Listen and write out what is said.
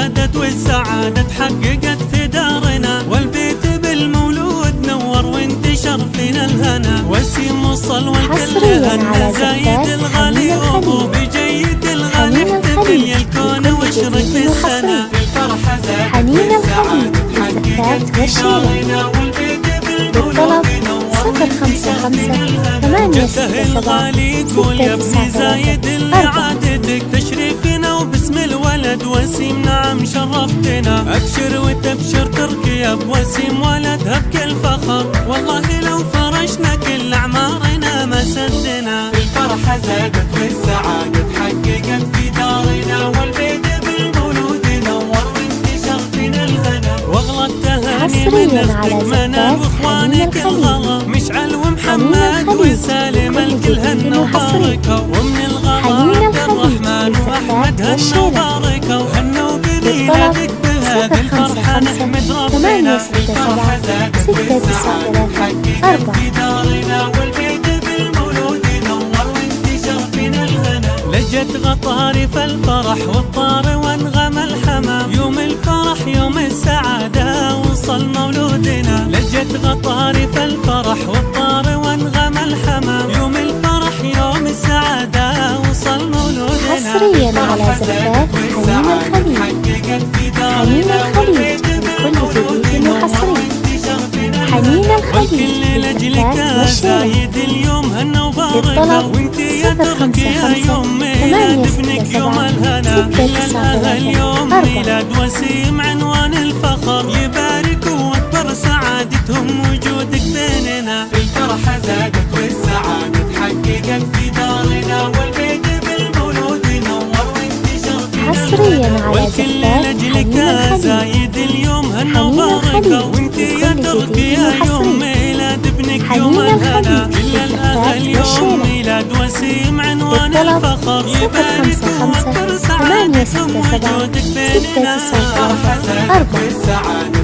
زادت والسعادة تحققت في دارنا، والبيت بالمولود نور وانتشر فينا الهنا. وسيم وصل والكل هنا زايد الغالي وابو بجيد الغالي احتفل يا الكون واشرق بالسنة. الفرحة زادت والسعادة تحققت في دارنا، والبيت بالمولود نور وانتشر فينا الهنا. جده الغالي يقول يا ابني زايد لعادتك تشريفنا وباسم الولد وسيم نعم شرفتنا. ابشر وتبشر تركي يا بوسيم ولدها بكل فخر، والله لو فرشنا كل اعمارنا ما سدنا. الفرحة زادت والسعادة تحققت في دارنا، والبيت بالمولود نور وانتشر فينا الهنا. واغلى التهاني من اختك منال واخوانك الغلا، مشعل ومحمد وسالم الكل هنا وباركوا. ومن الغلا عبد الرحمن واحمد هنا وباركوا. هنوا بميلادك بهذه الفرحة نحمد ربنا. الفرحة زادت والسعادة تحققت في دارنا، والبيت بالمولود نور وانتشر فينا الهنا. لجت غطارف الفرح والطار وانغم الحمام، يوم الفرح يوم السعادة وصل مولودنا. لجت غطارف الفرح والطار وانغم الحمام، يوم الفرح يوم السعادة وصل مولودنا. حصريا على زفاف حنين الخليج بكل جديد وحصري. حنين الخليج لزفاف زايد اليوم هنا وباركة، وانتي يا تركيا يوم ميلاد ابنك يوم الهنا. لها اليوم ميلاد وسيم عنوان الفخر، يباركوا واكبر سعادتهم وجودك بيننا. الفرحة زادت والسعادة تحققت في دارنا، والبيت بالمولود نور وانتشر فينا. حصريا على والكل لأجلك زايد اليوم هنا وباركة، وانتي يا تركيا يوم ميلاد ابنك يوم الهنا. لها اليوم ميلاد وسيم عنوان الفخر، يباركوا واكبر سعادتهم وجودك بيننا. الفرحة زادت والسعادة